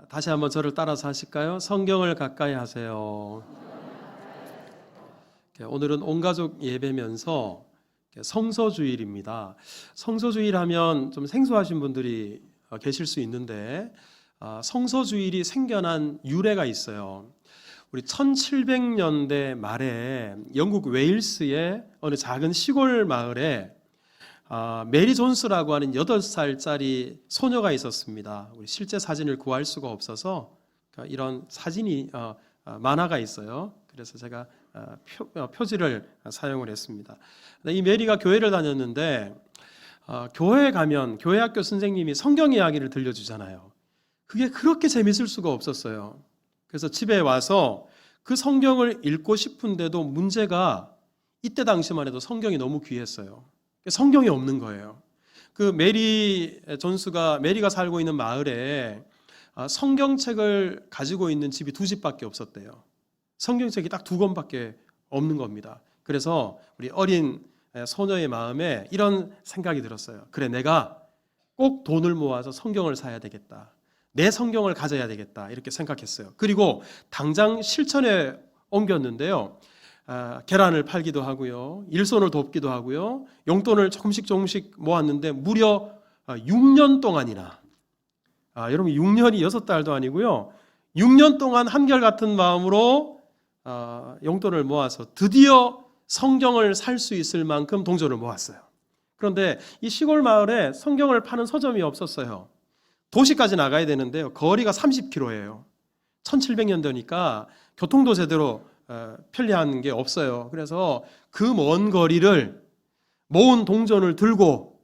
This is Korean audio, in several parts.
다시 한번 저를 따라서 하실까요? 성경을 가까이 하세요. 오늘은 온가족 예배면서 성서주일입니다. 성서주일 하면 좀 생소하신 분들이 계실 수 있는데 성서주일이 생겨난 유래가 있어요. 우리 1700년대 말에 영국 웨일스의 어느 작은 시골 마을에 메리 존스라고 하는 8살짜리 소녀가 있었습니다. 우리 실제 사진을 구할 수가 없어서 이런 사진이 만화가 있어요. 그래서 제가 표지를 사용을 했습니다. 이 메리가 교회를 다녔는데 교회에 가면 교회 학교 선생님이 성경 이야기를 들려주잖아요. 그게 그렇게 재밌을 수가 없었어요. 그래서 집에 와서 그 성경을 읽고 싶은데도 문제가 이때 당시만 해도 성경이 너무 귀했어요. 성경이 없는 거예요. 그 메리 존스가 메리가 살고 있는 마을에 성경책을 가지고 있는 집이 2집밖에 없었대요. 성경책이 딱 2권밖에 없는 겁니다. 그래서 우리 어린 소녀의 마음에 이런 생각이 들었어요. 그래, 내가 꼭 돈을 모아서 성경을 사야 되겠다. 내 성경을 가져야 되겠다. 이렇게 생각했어요. 그리고 당장 실천에 옮겼는데요. 계란을 팔기도 하고요. 일손을 돕기도 하고요. 용돈을 조금씩 모았는데 무려 6년 동안이나 여러분 6년이 6달도 아니고요. 6년 동안 한결같은 마음으로 용돈을 모아서 드디어 성경을 살 수 있을 만큼 동전을 모았어요. 그런데 이 시골 마을에 성경을 파는 서점이 없었어요. 도시까지 나가야 되는데요. 거리가 30km예요. 1700년도니까 교통도 제대로 편리한 게 없어요. 그래서 그 먼 거리를 모은 동전을 들고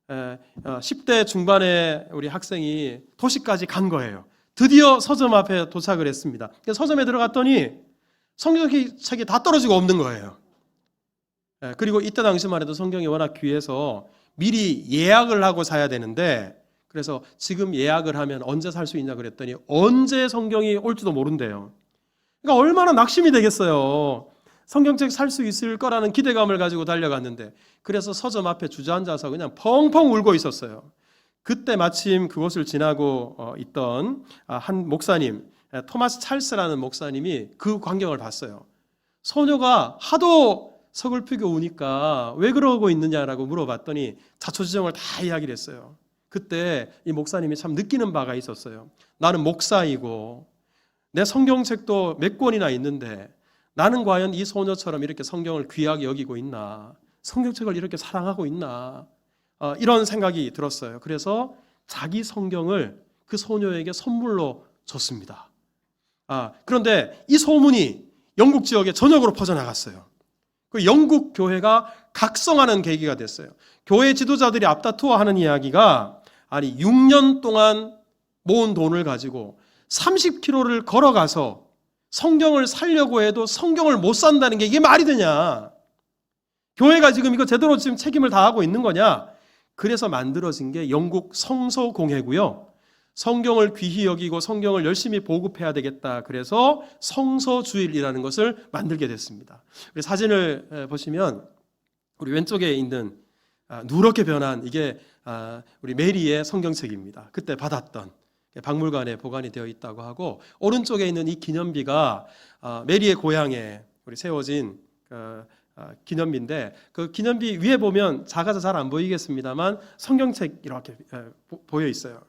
10대 중반의 우리 학생이 도시까지 간 거예요. 드디어 서점 앞에 도착을 했습니다. 서점에 들어갔더니 성경책이 다 떨어지고 없는 거예요. 그리고 이때 당시만 해도 성경이 워낙 귀해서 미리 예약을 하고 사야 되는데, 그래서 지금 예약을 하면 언제 살 수 있냐 그랬더니 언제 성경이 올지도 모른대요. 그러니까 얼마나 낙심이 되겠어요. 성경책 살 수 있을 거라는 기대감을 가지고 달려갔는데, 그래서 서점 앞에 주저앉아서 그냥 펑펑 울고 있었어요. 그때 마침 그곳을 지나고 있던 한 목사님, 토마스 찰스라는 목사님이 그 광경을 봤어요. 소녀가 하도 서글프게 우니까 왜 그러고 있느냐라고 물어봤더니 자초지종을 다 이야기를 했어요. 그때 이 목사님이 참 느끼는 바가 있었어요. 나는 목사이고 내 성경책도 몇 권이나 있는데 나는 과연 이 소녀처럼 이렇게 성경을 귀하게 여기고 있나, 성경책을 이렇게 사랑하고 있나, 이런 생각이 들었어요. 그래서 자기 성경을 그 소녀에게 선물로 줬습니다. 그런데 이 소문이 영국 지역에 전역으로 퍼져나갔어요. 그 영국 교회가 각성하는 계기가 됐어요. 교회 지도자들이 앞다투어 하는 이야기가, 아니 6년 동안 모은 돈을 가지고 30km를 걸어가서 성경을 살려고 해도 성경을 못 산다는 게 이게 말이 되냐? 교회가 지금 이거 제대로 지금 책임을 다하고 있는 거냐? 그래서 만들어진 게 영국 성서공회고요. 성경을 귀히 여기고 성경을 열심히 보급해야 되겠다. 그래서 성서주일이라는 것을 만들게 됐습니다. 우리 사진을 보시면 우리 왼쪽에 있는 누렇게 변한 이게 우리 메리의 성경책입니다. 그때 받았던, 박물관에 보관이 되어 있다고 하고, 오른쪽에 있는 이 기념비가 메리의 고향에 우리 세워진 기념비인데, 그 기념비 위에 보면 작아서 잘 안 보이겠습니다만 성경책 이렇게 보여 있어요.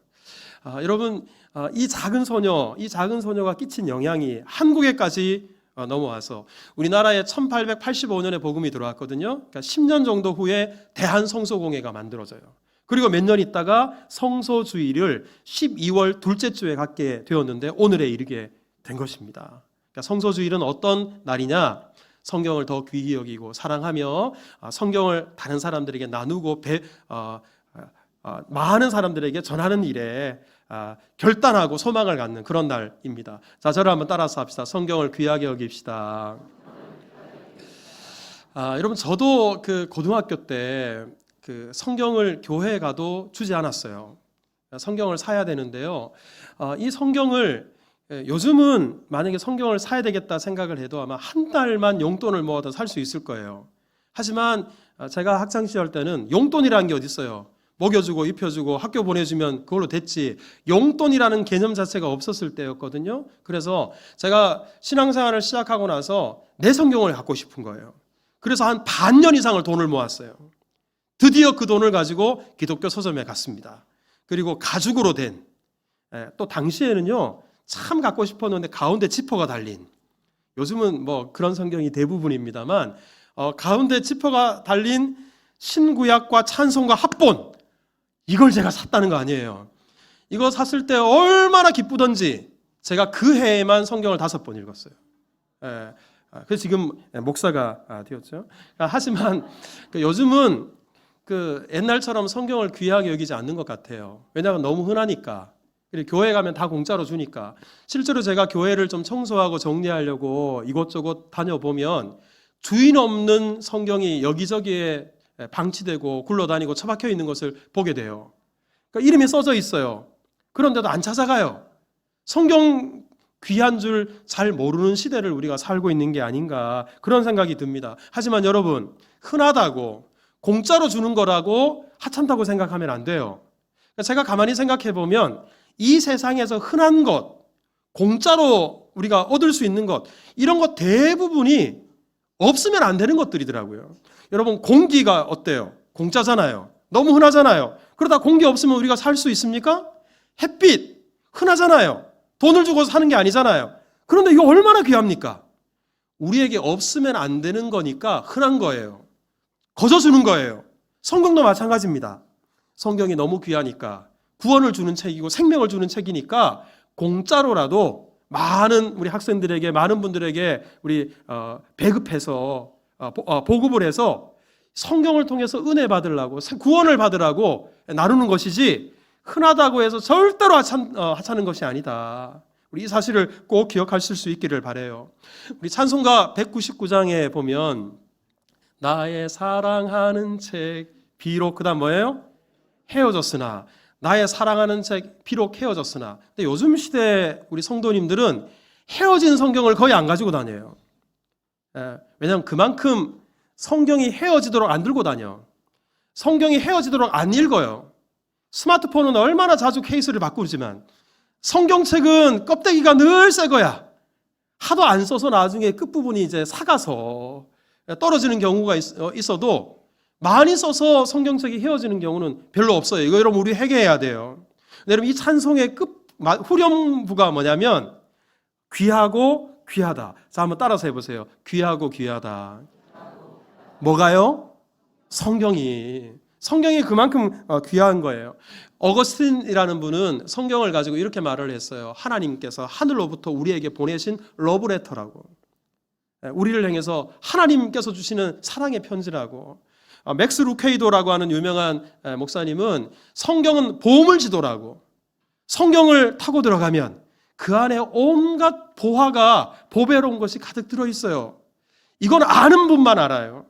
여러분, 이 작은 소녀가 끼친 영향이 한국에까지 넘어와서 우리나라에 1885년에 복음이 들어왔거든요. 그러니까 10년 정도 후에 대한성서공회가 만들어져요. 그리고 몇 년 있다가 성서주일을 12월 둘째 주에 갖게 되었는데 오늘에 이르게 된 것입니다. 그러니까 성서주일은 어떤 날이냐? 성경을 더 귀히 여기고 사랑하며 성경을 다른 사람들에게 나누고 많은 사람들에게 전하는 일에 결단하고 소망을 갖는 그런 날입니다. 자, 저를 한번 따라서 합시다. 성경을 귀하게 여깁시다. 여러분, 저도 그 고등학교 때 그 성경을 교회에 가도 주지 않았어요. 성경을 사야 되는데요. 이 성경을 요즘은 만약에 성경을 사야 되겠다 생각을 해도 아마 한 달만 용돈을 모아도 살 수 있을 거예요. 하지만 제가 학창시절 때는 용돈이라는 게 어디 있어요? 먹여주고 입혀주고 학교 보내주면 그걸로 됐지, 용돈이라는 개념 자체가 없었을 때였거든요. 그래서 제가 신앙생활을 시작하고 나서 내 성경을 갖고 싶은 거예요. 그래서 한 반년 이상을 돈을 모았어요. 드디어 그 돈을 가지고 기독교 서점에 갔습니다. 그리고 가죽으로 된, 또 당시에는요 참 갖고 싶었는데 가운데 지퍼가 달린, 요즘은 뭐 그런 성경이 대부분입니다만 가운데 지퍼가 달린 신구약과 찬송가 합본, 이걸 제가 샀다는 거 아니에요. 이거 샀을 때 얼마나 기쁘던지 제가 그 해에만 성경을 5번 읽었어요. 그래서 지금 목사가 되었죠. 하지만 요즘은 옛날처럼 성경을 귀하게 여기지 않는 것 같아요. 왜냐하면 너무 흔하니까. 그리고 교회 가면 다 공짜로 주니까. 실제로 제가 교회를 좀 청소하고 정리하려고 이곳저곳 다녀보면 주인 없는 성경이 여기저기에 방치되고 굴러다니고 처박혀 있는 것을 보게 돼요. 그러니까 이름이 써져 있어요. 그런데도 안 찾아가요. 성경 귀한 줄 잘 모르는 시대를 우리가 살고 있는 게 아닌가, 그런 생각이 듭니다. 하지만 여러분, 흔하다고 공짜로 주는 거라고 하찮다고 생각하면 안 돼요. 제가 가만히 생각해 보면 이 세상에서 흔한 것, 공짜로 우리가 얻을 수 있는 것, 이런 것 대부분이 없으면 안 되는 것들이더라고요. 여러분, 공기가 어때요? 공짜잖아요. 너무 흔하잖아요. 그러다 공기 없으면 우리가 살 수 있습니까? 햇빛 흔하잖아요. 돈을 주고 사는 게 아니잖아요. 그런데 이거 얼마나 귀합니까? 우리에게 없으면 안 되는 거니까 흔한 거예요. 거저 주는 거예요. 성경도 마찬가지입니다. 성경이 너무 귀하니까, 구원을 주는 책이고 생명을 주는 책이니까 공짜로라도 많은 우리 학생들에게, 많은 분들에게 우리 배급해서 보급을 해서 성경을 통해서 은혜 받으려고, 구원을 받으라고 나누는 것이지, 흔하다고 해서 절대로 하찮은 것이 아니다. 우리 이 사실을 꼭 기억하실 수 있기를 바라요. 우리 찬송가 199장에 보면 나의 사랑하는 책 비록, 그다음 뭐예요? 헤어졌으나, 나의 사랑하는 책 비록 헤어졌으나. 근데 요즘 시대 우리 성도님들은 헤어진 성경을 거의 안 가지고 다녀요. 왜냐하면 그만큼 성경이 헤어지도록 안 들고 다녀. 성경이 헤어지도록 안 읽어요. 스마트폰은 얼마나 자주 케이스를 바꾸지만 성경책은 껍데기가 늘 새 거야. 하도 안 써서 나중에 끝부분이 이제 삭아서 떨어지는 경우가 있어도 많이 써서 성경책이 헤어지는 경우는 별로 없어요. 이거 여러분 우리 회개해야 돼요. 여러분, 이 찬송의 후렴부가 뭐냐면 귀하고 귀하다. 자, 한번 따라서 해보세요. 귀하고 귀하다. 뭐가요? 성경이 그만큼 귀한 거예요. 어거스틴이라는 분은 성경을 가지고 이렇게 말을 했어요. 하나님께서 하늘로부터 우리에게 보내신 러브레터라고, 우리를 향해서 하나님께서 주시는 사랑의 편지라고. 맥스 루케이도라고 하는 유명한 목사님은 성경은 보물지도라고, 성경을 타고 들어가면 그 안에 온갖 보화가, 보배로운 것이 가득 들어있어요. 이건 아는 분만 알아요.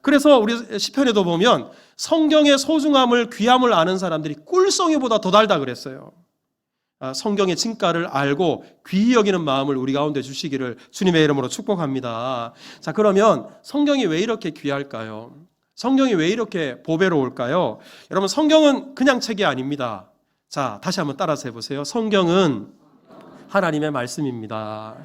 그래서 우리 시편에도 보면 성경의 소중함을, 귀함을 아는 사람들이 꿀송이보다 더 달다 그랬어요. 성경의 진가를 알고 귀히 여기는 마음을 우리 가운데 주시기를 주님의 이름으로 축복합니다. 자, 그러면 성경이 왜 이렇게 귀할까요? 성경이 왜 이렇게 보배로울까요? 여러분, 성경은 그냥 책이 아닙니다. 자, 다시 한번 따라서 해보세요. 성경은 하나님의 말씀입니다.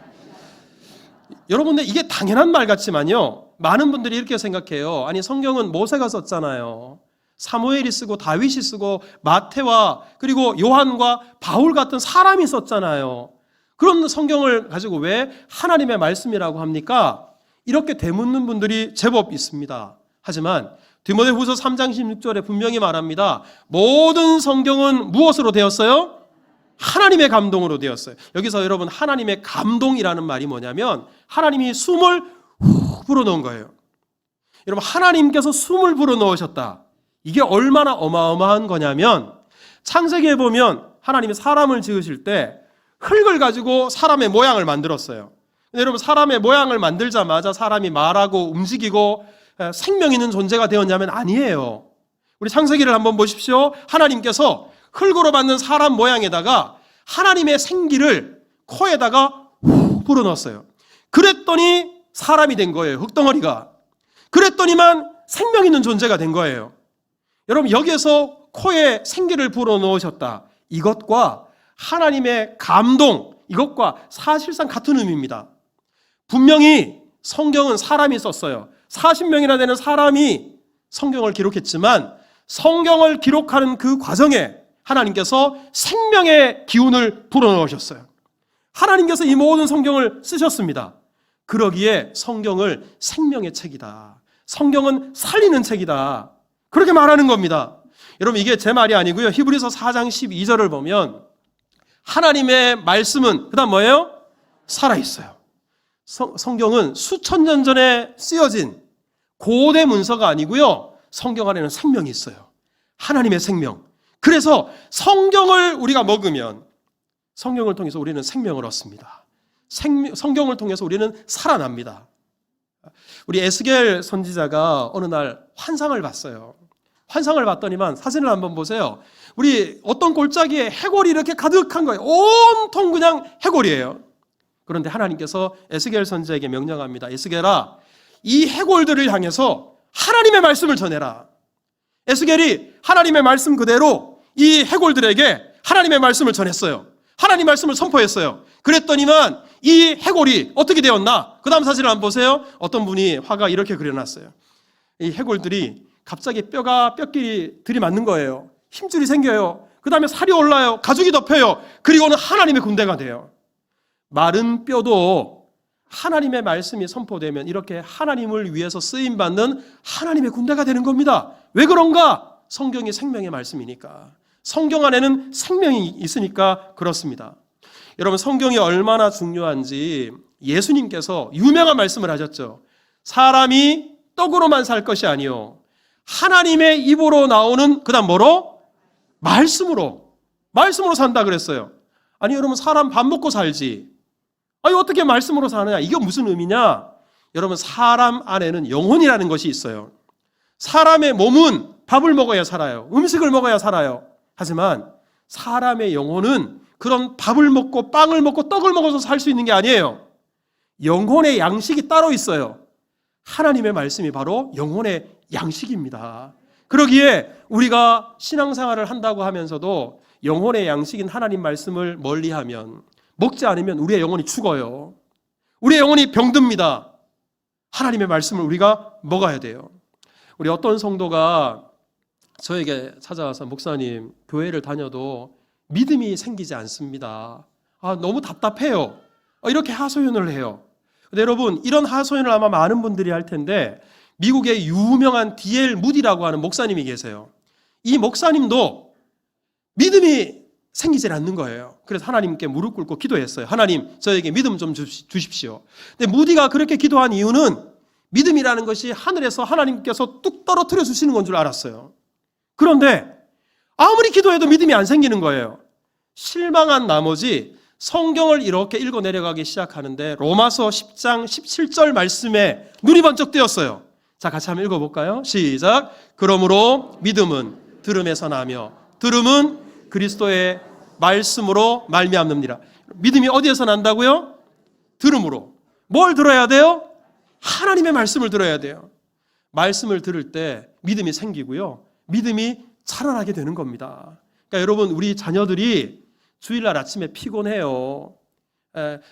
여러분들, 이게 당연한 말 같지만요, 많은 분들이 이렇게 생각해요. 아니, 성경은 모세가 썼잖아요. 사무엘이 쓰고 다윗이 쓰고 마태와 그리고 요한과 바울 같은 사람이 썼잖아요. 그런 성경을 가지고 왜 하나님의 말씀이라고 합니까? 이렇게 되묻는 분들이 제법 있습니다. 하지만 디모데후서 3장 16절에 분명히 말합니다. 모든 성경은 무엇으로 되었어요? 하나님의 감동으로 되었어요. 여기서 여러분, 하나님의 감동이라는 말이 뭐냐면 하나님이 숨을 후 불어넣은 거예요. 여러분, 하나님께서 숨을 불어넣으셨다. 이게 얼마나 어마어마한 거냐면, 창세기에 보면 하나님이 사람을 지으실 때 흙을 가지고 사람의 모양을 만들었어요. 근데 여러분, 사람의 모양을 만들자마자 사람이 말하고 움직이고 생명 있는 존재가 되었냐면 아니에요. 우리 창세기를 한번 보십시오. 하나님께서 흙으로 만든 사람 모양에다가 하나님의 생기를 코에다가 후 불어넣었어요. 그랬더니 사람이 된 거예요. 흙덩어리가. 그랬더니만 생명 있는 존재가 된 거예요. 여러분, 여기에서 코에 생기를 불어넣으셨다. 이것과 하나님의 감동, 이것과 사실상 같은 의미입니다. 분명히 성경은 사람이 썼어요. 40명이나 되는 사람이 성경을 기록했지만 성경을 기록하는 그 과정에 하나님께서 생명의 기운을 불어넣으셨어요. 하나님께서 이 모든 성경을 쓰셨습니다. 그러기에 성경을 생명의 책이다. 성경은 살리는 책이다. 그렇게 말하는 겁니다. 여러분, 이게 제 말이 아니고요. 히브리서 4장 12절을 보면 하나님의 말씀은 그다음 뭐예요? 살아있어요. 성경은 수천 년 전에 쓰여진 고대 문서가 아니고요. 성경 안에는 생명이 있어요. 하나님의 생명. 그래서 성경을 우리가 먹으면 성경을 통해서 우리는 생명을 얻습니다. 성경을 통해서 우리는 살아납니다. 우리 에스겔 선지자가 어느 날 환상을 봤어요. 환상을 봤더니만 사진을 한번 보세요. 우리 어떤 골짜기에 해골이 이렇게 가득한 거예요. 온통 그냥 해골이에요. 그런데 하나님께서 에스겔 선지자에게 명령합니다. 에스겔아, 이 해골들을 향해서 하나님의 말씀을 전해라. 에스겔이 하나님의 말씀 그대로 이 해골들에게 하나님의 말씀을 전했어요. 하나님 말씀을 선포했어요. 그랬더니만 이 해골이 어떻게 되었나? 그 다음 사진을 한번 보세요. 어떤 분이 화가 이렇게 그려놨어요. 이 해골들이 갑자기 뼈끼리 들이맞는 거예요. 힘줄이 생겨요. 그 다음에 살이 올라요. 가죽이 덮여요. 그리고는 하나님의 군대가 돼요. 마른 뼈도 하나님의 말씀이 선포되면 이렇게 하나님을 위해서 쓰임받는 하나님의 군대가 되는 겁니다. 왜 그런가? 성경이 생명의 말씀이니까. 성경 안에는 생명이 있으니까 그렇습니다. 여러분, 성경이 얼마나 중요한지 예수님께서 유명한 말씀을 하셨죠. 사람이 떡으로만 살 것이 아니요 하나님의 입으로 나오는 그다음 뭐로? 말씀으로 산다 그랬어요. 아니 여러분, 사람 밥 먹고 살지. 아니 어떻게 말씀으로 사느냐? 이게 무슨 의미냐? 여러분, 사람 안에는 영혼이라는 것이 있어요. 사람의 몸은 밥을 먹어야 살아요. 음식을 먹어야 살아요. 하지만 사람의 영혼은 그런 밥을 먹고 빵을 먹고 떡을 먹어서 살 수 있는 게 아니에요. 영혼의 양식이 따로 있어요. 하나님의 말씀이 바로 영혼의 양식입니다. 그러기에 우리가 신앙생활을 한다고 하면서도 영혼의 양식인 하나님 말씀을 멀리하면, 먹지 않으면 우리의 영혼이 죽어요. 우리의 영혼이 병듭니다. 하나님의 말씀을 우리가 먹어야 돼요. 우리 어떤 성도가 저에게 찾아와서 목사님, 교회를 다녀도 믿음이 생기지 않습니다. 너무 답답해요. 이렇게 하소연을 해요. 근데 여러분, 이런 하소연을 아마 많은 분들이 할 텐데 미국의 유명한 D.L. 무디라고 하는 목사님이 계세요. 이 목사님도 믿음이 생기질 않는 거예요. 그래서 하나님께 무릎 꿇고 기도했어요. 하나님, 저에게 믿음 좀 주십시오. 근데 무디가 그렇게 기도한 이유는 믿음이라는 것이 하늘에서 하나님께서 뚝 떨어뜨려 주시는 건 줄 알았어요. 그런데 아무리 기도해도 믿음이 안 생기는 거예요. 실망한 나머지 성경을 이렇게 읽어 내려가기 시작하는데 로마서 10장 17절 말씀에 눈이 번쩍 뜨였어요. 자, 같이 한번 읽어볼까요? 시작. 그러므로 믿음은 들음에서 나며 들음은 그리스도의 말씀으로 말미암느니라. 믿음이 어디에서 난다고요? 들음으로. 뭘 들어야 돼요? 하나님의 말씀을 들어야 돼요. 말씀을 들을 때 믿음이 생기고요. 믿음이 자라나게 되는 겁니다. 그러니까 여러분, 우리 자녀들이 주일날 아침에 피곤해요.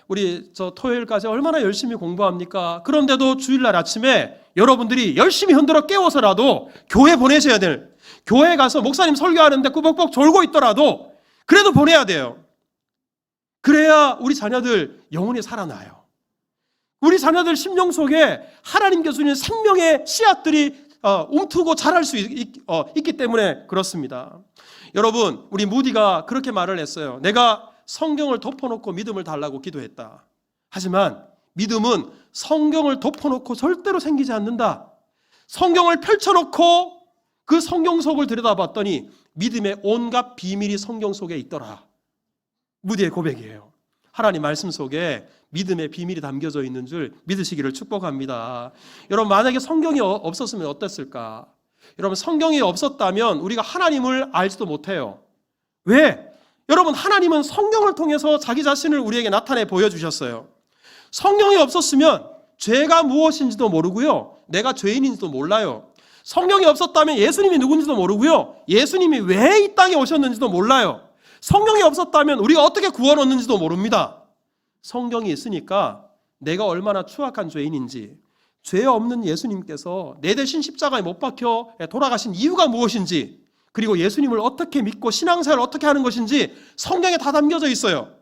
우리 토요일까지 얼마나 열심히 공부합니까? 그런데도 주일날 아침에 여러분들이 열심히 흔들어 깨워서라도 교회 보내셔야 될, 교회 가서 목사님 설교하는데 꾸벅꾸벅 졸고 있더라도 그래도 보내야 돼요. 그래야 우리 자녀들 영혼이 살아나요. 우리 자녀들 심령 속에 하나님께 주는 생명의 씨앗들이 움트고 자랄 수 있기 때문에 그렇습니다. 여러분, 우리 무디가 그렇게 말을 했어요. 내가 성경을 덮어놓고 믿음을 달라고 기도했다. 하지만 믿음은 성경을 덮어놓고 절대로 생기지 않는다. 성경을 펼쳐놓고 그 성경 속을 들여다봤더니 믿음의 온갖 비밀이 성경 속에 있더라. 무디의 고백이에요. 하나님 말씀 속에 믿음의 비밀이 담겨져 있는 줄 믿으시기를 축복합니다. 여러분, 만약에 성경이 없었으면 어땠을까? 여러분, 성경이 없었다면 우리가 하나님을 알지도 못해요. 왜? 여러분, 하나님은 성경을 통해서 자기 자신을 우리에게 나타내 보여주셨어요. 성경이 없었으면 죄가 무엇인지도 모르고요, 내가 죄인인지도 몰라요. 성경이 없었다면 예수님이 누군지도 모르고요. 예수님이 왜 이 땅에 오셨는지도 몰라요. 성경이 없었다면 우리가 어떻게 구원 얻는지도 모릅니다. 성경이 있으니까 내가 얼마나 추악한 죄인인지, 죄 없는 예수님께서 내 대신 십자가에 못 박혀 돌아가신 이유가 무엇인지, 그리고 예수님을 어떻게 믿고 신앙생활을 어떻게 하는 것인지 성경에 다 담겨져 있어요.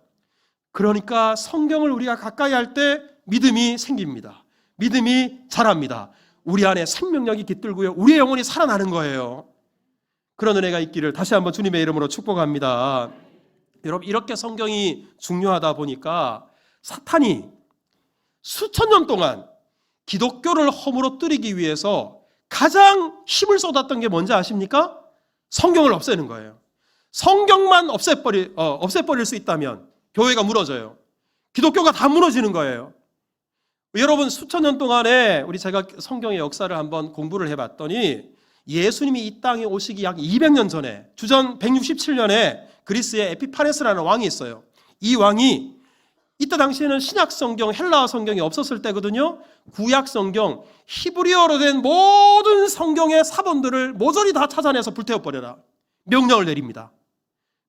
그러니까 성경을 우리가 가까이 할 때 믿음이 생깁니다. 믿음이 자랍니다. 우리 안에 생명력이 깃들고요. 우리의 영혼이 살아나는 거예요. 그런 은혜가 있기를 다시 한번 주님의 이름으로 축복합니다. 여러분, 이렇게 성경이 중요하다 보니까 사탄이 수천 년 동안 기독교를 허물어뜨리기 위해서 가장 힘을 쏟았던 게 뭔지 아십니까? 성경을 없애는 거예요. 성경만 없애버릴 수 있다면 교회가 무너져요. 기독교가 다 무너지는 거예요. 여러분, 수천 년 동안에 제가 성경의 역사를 한번 공부를 해봤더니 예수님이 이 땅에 오시기 약 200년 전에, 주전 167년에 그리스의 에피파네스라는 왕이 있어요. 이 왕이 이때 당시에는 신약 성경, 헬라어 성경이 없었을 때거든요. 구약 성경, 히브리어로 된 모든 성경의 사본들을 모조리 다 찾아내서 불태워버려라 명령을 내립니다.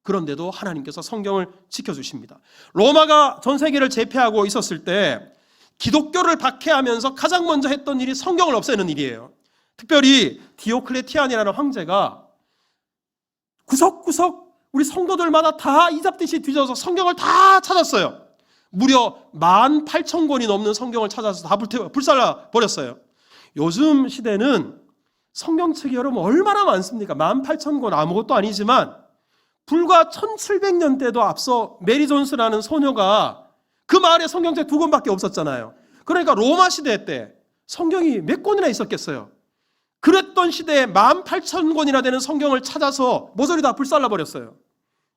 그런데도 하나님께서 성경을 지켜주십니다. 로마가 전 세계를 제패하고 있었을 때 기독교를 박해하면서 가장 먼저 했던 일이 성경을 없애는 일이에요. 특별히 디오클레티안이라는 황제가 구석구석 우리 성도들마다 다 이잡듯이 뒤져서 성경을 다 찾았어요. 무려 18,000권이 넘는 성경을 찾아서 다 불살라 버렸어요. 요즘 시대는 성경책이 여러분 얼마나 많습니까? 18,000권 아무것도 아니지만 불과 1700년 때도 앞서 메리 존스라는 소녀가 그 마을에 성경책 2권밖에 없었잖아요. 그러니까 로마 시대 때 성경이 몇 권이나 있었겠어요. 그랬던 시대에 18,000권이나 되는 성경을 찾아서 모조리 다 불살라 버렸어요.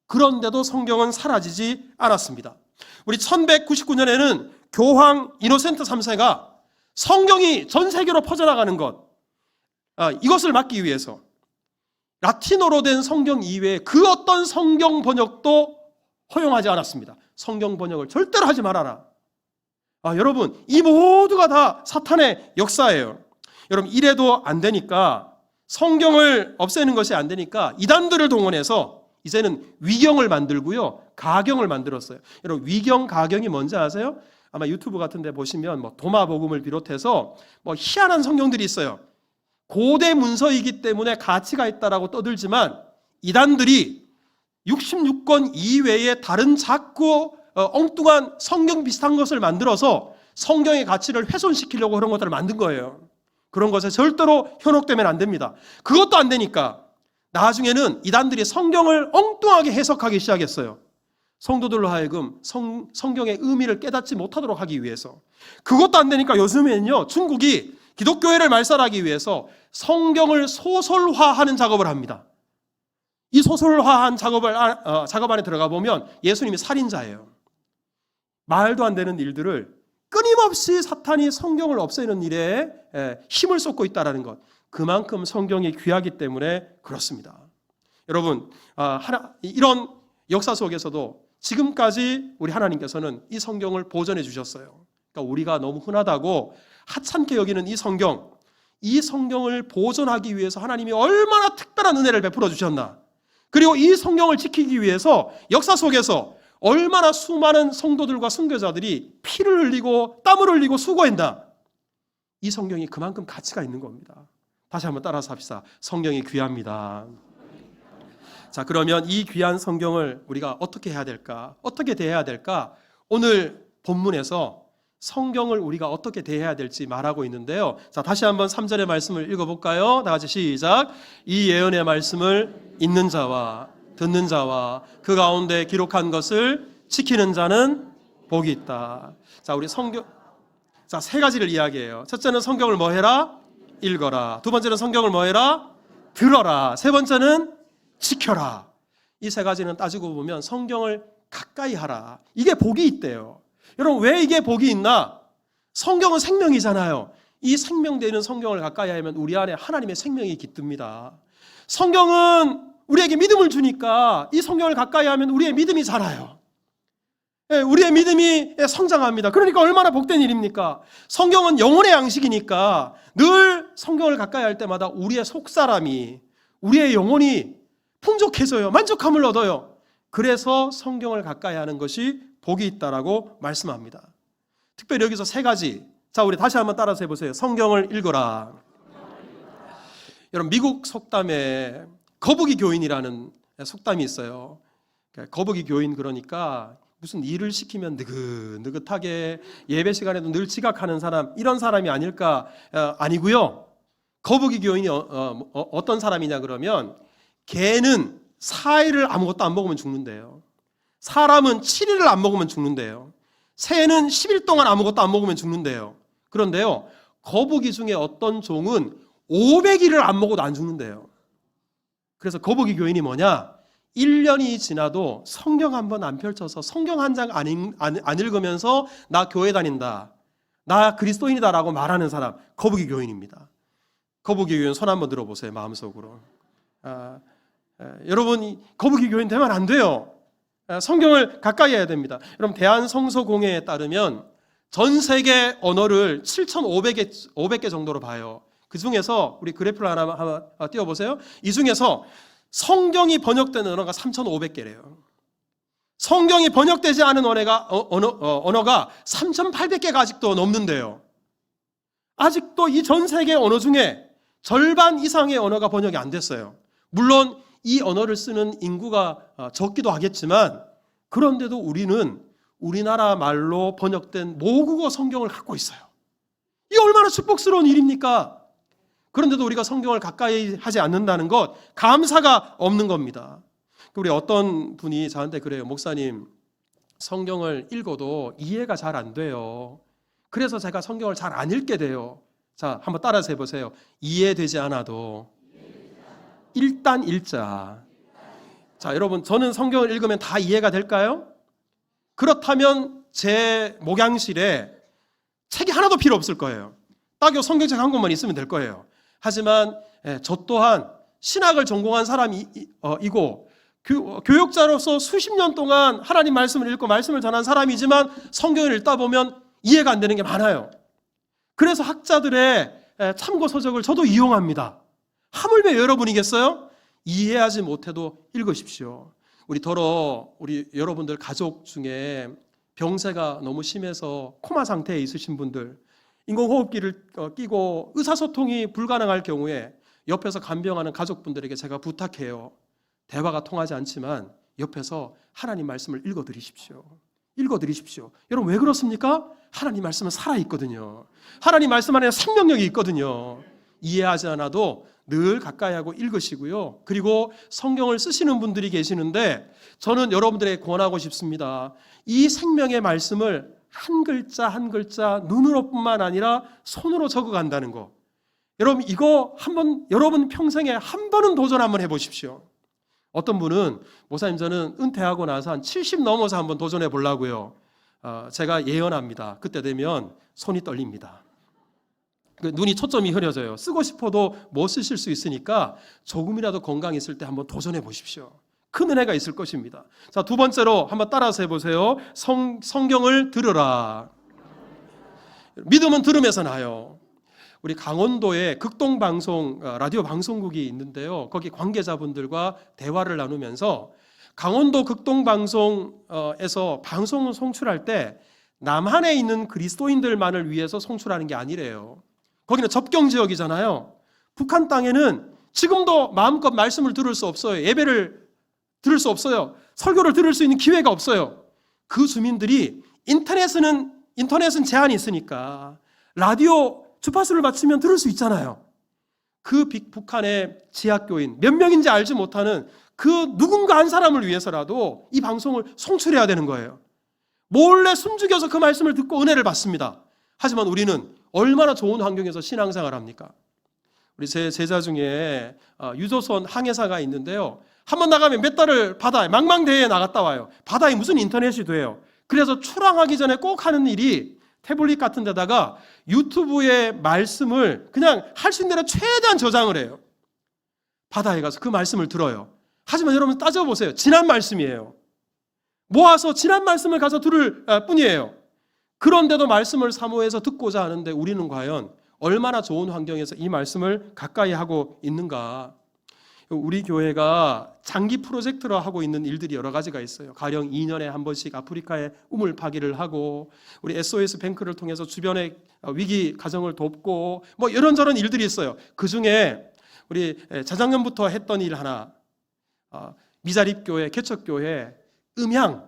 그런데도 성경은 사라지지 않았습니다. 우리 1199년에는 교황 이노센트 3세가 성경이 전 세계로 퍼져나가는 이것을 막기 위해서 라틴어로 된 성경 이외에 그 어떤 성경 번역도 허용하지 않았습니다. 성경 번역을 절대로 하지 말아라. 여러분, 이 모두가 다 사탄의 역사예요. 여러분, 이래도 안 되니까, 성경을 없애는 것이 안 되니까 이단들을 동원해서 이제는 위경을 만들고요, 가경을 만들었어요. 여러분, 위경, 가경이 뭔지 아세요? 아마 유튜브 같은 데 보시면 도마복음을 비롯해서 희한한 성경들이 있어요. 고대 문서이기 때문에 가치가 있다라고 떠들지만 이단들이 66권 이외에 다른 작고 엉뚱한 성경 비슷한 것을 만들어서 성경의 가치를 훼손시키려고 그런 것들을 만든 거예요. 그런 것에 절대로 현혹되면 안 됩니다. 그것도 안 되니까 나중에는 이단들이 성경을 엉뚱하게 해석하기 시작했어요. 성도들로 하여금 성경의 의미를 깨닫지 못하도록 하기 위해서. 그것도 안 되니까 요즘에는요, 중국이 기독교회를 말살하기 위해서 성경을 소설화하는 작업을 합니다. 이 소설화한 작업 안에 들어가 보면 예수님이 살인자예요. 말도 안 되는 일들을 끊임없이 사탄이 성경을 없애는 일에 힘을 쏟고 있다는 것, 그만큼 성경이 귀하기 때문에 그렇습니다. 여러분, 이런 역사 속에서도 지금까지 우리 하나님께서는 이 성경을 보존해 주셨어요. 그러니까 우리가 너무 흔하다고 하찮게 여기는 이 성경을 보존하기 위해서 하나님이 얼마나 특별한 은혜를 베풀어 주셨나. 그리고 이 성경을 지키기 위해서 역사 속에서 얼마나 수많은 성도들과 순교자들이 피를 흘리고 땀을 흘리고 수고했나. 이 성경이 그만큼 가치가 있는 겁니다. 다시 한번 따라서 합시다. 성경이 귀합니다. 자, 그러면 이 귀한 성경을 우리가 어떻게 해야 될까? 어떻게 대해야 될까? 오늘 본문에서 성경을 우리가 어떻게 대해야 될지 말하고 있는데요. 자, 다시 한번 3절의 말씀을 읽어볼까요? 다 같이 시작. 이 예언의 말씀을 읽는 자와 듣는 자와 그 가운데 기록한 것을 지키는 자는 복이 있다. 자, 우리 성경, 세 가지를 이야기해요. 첫째는 성경을 뭐 해라? 읽어라. 두 번째는 성경을 뭐 해라? 들어라. 세 번째는 지켜라. 이 세 가지는 따지고 보면 성경을 가까이 하라. 이게 복이 있대요. 여러분, 왜 이게 복이 있나? 성경은 생명이잖아요. 이 생명되는 성경을 가까이 하면 우리 안에 하나님의 생명이 깃듭니다. 성경은 우리에게 믿음을 주니까 이 성경을 가까이 하면 우리의 믿음이 자라요. 우리의 믿음이 성장합니다. 그러니까 얼마나 복된 일입니까? 성경은 영혼의 양식이니까 늘 성경을 가까이 할 때마다 우리의 속사람이, 우리의 영혼이 풍족해져요. 만족함을 얻어요. 그래서 성경을 가까이 하는 것이 복이 있다라고 말씀합니다. 특별히 여기서 세 가지. 자, 우리 다시 한번 따라서 해보세요. 성경을 읽어라. 여러분, 미국 속담에 거북이 교인이라는 속담이 있어요. 거북이 교인, 그러니까 무슨 일을 시키면 느긋느긋하게 예배 시간에도 늘 지각하는 사람, 이런 사람이 아닐까? 아니고요. 거북이 교인이 어떤 사람이냐 그러면, 개는 4일을 아무것도 안 먹으면 죽는데요. 사람은 7일을 안 먹으면 죽는데요. 새는 10일 동안 아무것도 안 먹으면 죽는데요. 그런데요, 거북이 중에 어떤 종은 500일을 안 먹어도 안 죽는데요. 그래서 거북이 교인이 뭐냐? 1년이 지나도 성경 한 번 안 펼쳐서 성경 한 장 안 읽으면서 나 교회 다닌다, 나 그리스도인이다라고 말하는 사람, 거북이 교인입니다. 거북이 교인 손 한번 들어보세요. 마음속으로. 여러분, 거북이 교인 되면 안 돼요. 성경을 가까이 해야 됩니다. 여러분, 대한성서공회에 따르면 전 세계 언어를 7,500개 정도로 봐요. 그 중에서 우리 그래프를 하나 띄워보세요. 이 중에서 성경이 번역되는 언어가 3,500개래요. 성경이 번역되지 않은 언어가 3,800개가 아직도 넘는데요. 아직도 이 전 세계 언어 중에 절반 이상의 언어가 번역이 안 됐어요. 물론 이 언어를 쓰는 인구가 적기도 하겠지만, 그런데도 우리는 우리나라 말로 번역된 모국어 성경을 갖고 있어요. 이게 얼마나 축복스러운 일입니까? 그런데도 우리가 성경을 가까이 하지 않는다는 것, 감사가 없는 겁니다. 우리 어떤 분이 저한테 그래요. 목사님, 성경을 읽어도 이해가 잘 안 돼요. 그래서 제가 성경을 잘 안 읽게 돼요. 자, 한번 따라서 해보세요. 이해되지 않아도 일단 읽자. 자, 여러분, 저는 성경을 읽으면 다 이해가 될까요? 그렇다면 제 목양실에 책이 하나도 필요 없을 거예요. 딱요 성경책 한 권만 있으면 될 거예요. 하지만 저 또한 신학을 전공한 사람이고 교육자로서 수십 년 동안 하나님 말씀을 읽고 말씀을 전한 사람이지만 성경을 읽다 보면 이해가 안 되는 게 많아요. 그래서 학자들의 참고 서적을 저도 이용합니다. 하물며 여러분이겠어요? 이해하지 못해도 읽으십시오. 우리 여러분들 가족 중에 병세가 너무 심해서 코마 상태에 있으신 분들, 인공호흡기를 끼고 의사소통이 불가능할 경우에 옆에서 간병하는 가족분들에게 제가 부탁해요. 대화가 통하지 않지만 옆에서 하나님 말씀을 읽어드리십시오. 여러분, 왜 그렇습니까? 하나님 말씀은 살아있거든요. 하나님 말씀 안에 생명력이 있거든요. 이해하지 않아도 늘 가까이 하고 읽으시고요. 그리고 성경을 쓰시는 분들이 계시는데 저는 여러분들에게 권하고 싶습니다. 이 생명의 말씀을 한 글자 한 글자 눈으로뿐만 아니라 손으로 적어간다는 거. 여러분, 이거 여러분 평생에 한 번은 도전 한번 해보십시오. 어떤 분은 목사님, 저는 은퇴하고 나서 한 70 넘어서 한번 도전해 보려고요. 제가 예언합니다. 그때 되면 손이 떨립니다. 눈이 초점이 흐려져요. 쓰고 싶어도 못 쓰실 수 있으니까 조금이라도 건강이 있을 때 한번 도전해 보십시오. 큰 은혜가 있을 것입니다. 자, 두 번째로 한번 따라서 해보세요. 성경을 들으라. 믿음은 들음에서 나요. 우리 강원도에 극동방송 라디오 방송국이 있는데요. 거기 관계자분들과 대화를 나누면서 강원도 극동방송에서 방송을 송출할 때 남한에 있는 그리스도인들만을 위해서 송출하는 게 아니래요. 거기는 접경지역이잖아요. 북한 땅에는 지금도 마음껏 말씀을 들을 수 없어요. 예배를 들을 수 없어요. 설교를 들을 수 있는 기회가 없어요. 그 주민들이 인터넷은 제한이 있으니까 라디오 주파수를 맞추면 들을 수 있잖아요. 그 북한의 지하교인 몇 명인지 알지 못하는 그 누군가 한 사람을 위해서라도 이 방송을 송출해야 되는 거예요. 몰래 숨죽여서 그 말씀을 듣고 은혜를 받습니다. 하지만 우리는 얼마나 좋은 환경에서 신앙생활을 합니까? 우리 제 제자 중에 유조선 항해사가 있는데요. 한번 나가면 몇 달을 바다에 망망대해에 나갔다 와요. 바다에 무슨 인터넷이 돼요. 그래서 출항하기 전에 꼭 하는 일이 태블릿 같은 데다가 유튜브의 말씀을 그냥 할 수 있는 대로 최대한 저장을 해요. 바다에 가서 그 말씀을 들어요. 하지만 여러분 따져보세요. 지난 말씀이에요. 모아서 지난 말씀을 가서 들을 뿐이에요. 그런데도 말씀을 사모해서 듣고자 하는데 우리는 과연 얼마나 좋은 환경에서 이 말씀을 가까이 하고 있는가? 우리 교회가 장기 프로젝트로 하고 있는 일들이 여러 가지가 있어요. 가령 2년에 한 번씩 아프리카에 우물 파기를 하고, 우리 SOS 뱅크를 통해서 주변의 위기 가정을 돕고, 뭐 이런저런 일들이 있어요. 그 중에 우리 재작년부터 했던 일 하나, 미자립교회, 개척교회 음향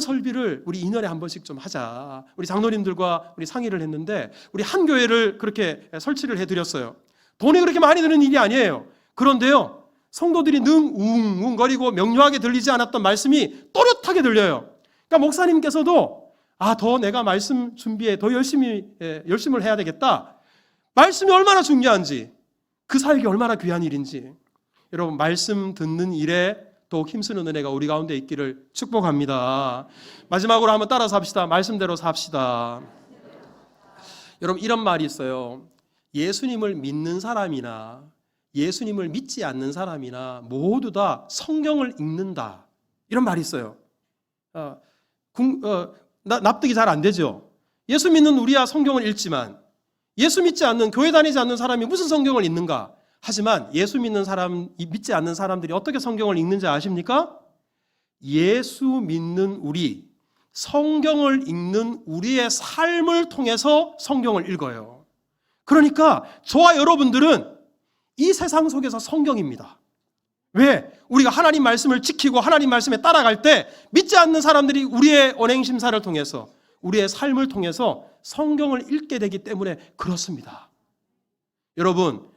설비를 우리 2년에 한 번씩 좀 하자. 우리 장로님들과 우리 상의를 했는데 우리 한 교회를 그렇게 설치를 해드렸어요. 돈이 그렇게 많이 드는 일이 아니에요. 그런데요, 성도들이 능 웅웅거리고 명료하게 들리지 않았던 말씀이 또렷하게 들려요. 그러니까 목사님께서도 더 내가 말씀 준비에 더 열심을 해야 되겠다. 말씀이 얼마나 중요한지, 그 사역이 얼마나 귀한 일인지. 여러분, 말씀 듣는 일에 더욱 힘쓰는 은혜가 우리 가운데 있기를 축복합니다. 마지막으로 한번 따라서 합시다. 말씀대로 삽시다. 여러분, 이런 말이 있어요. 예수님을 믿는 사람이나 예수님을 믿지 않는 사람이나 모두 다 성경을 읽는다. 이런 말이 있어요. 납득이 잘 안 되죠. 예수 믿는 우리야 성경을 읽지만 예수 믿지 않는, 교회 다니지 않는 사람이 무슨 성경을 읽는가? 하지만 예수 믿는 사람, 믿지 않는 사람들이 어떻게 성경을 읽는지 아십니까? 예수 믿는 우리, 성경을 읽는 우리의 삶을 통해서 성경을 읽어요. 그러니까 저와 여러분들은 이 세상 속에서 성경입니다. 왜? 우리가 하나님 말씀을 지키고 하나님 말씀에 따라갈 때 믿지 않는 사람들이 우리의 언행심사를 통해서, 우리의 삶을 통해서 성경을 읽게 되기 때문에 그렇습니다. 여러분,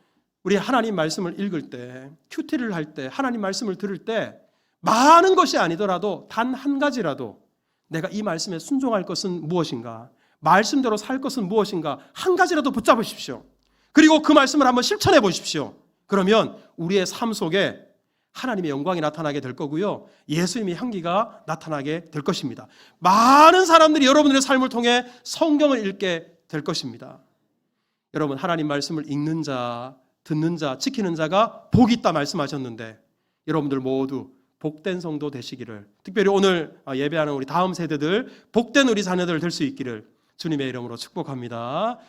우리 하나님 말씀을 읽을 때, 큐티를 할 때, 하나님 말씀을 들을 때 많은 것이 아니더라도 단 한 가지라도 내가 이 말씀에 순종할 것은 무엇인가, 말씀대로 살 것은 무엇인가, 한 가지라도 붙잡으십시오. 그리고 그 말씀을 한번 실천해 보십시오. 그러면 우리의 삶 속에 하나님의 영광이 나타나게 될 거고요, 예수님의 향기가 나타나게 될 것입니다. 많은 사람들이 여러분들의 삶을 통해 성경을 읽게 될 것입니다. 여러분, 하나님 말씀을 읽는 자, 듣는 자, 지키는 자가 복이 있다 말씀하셨는데 여러분들 모두 복된 성도 되시기를, 특별히 오늘 예배하는 우리 다음 세대들, 복된 우리 자녀들 될 수 있기를 주님의 이름으로 축복합니다.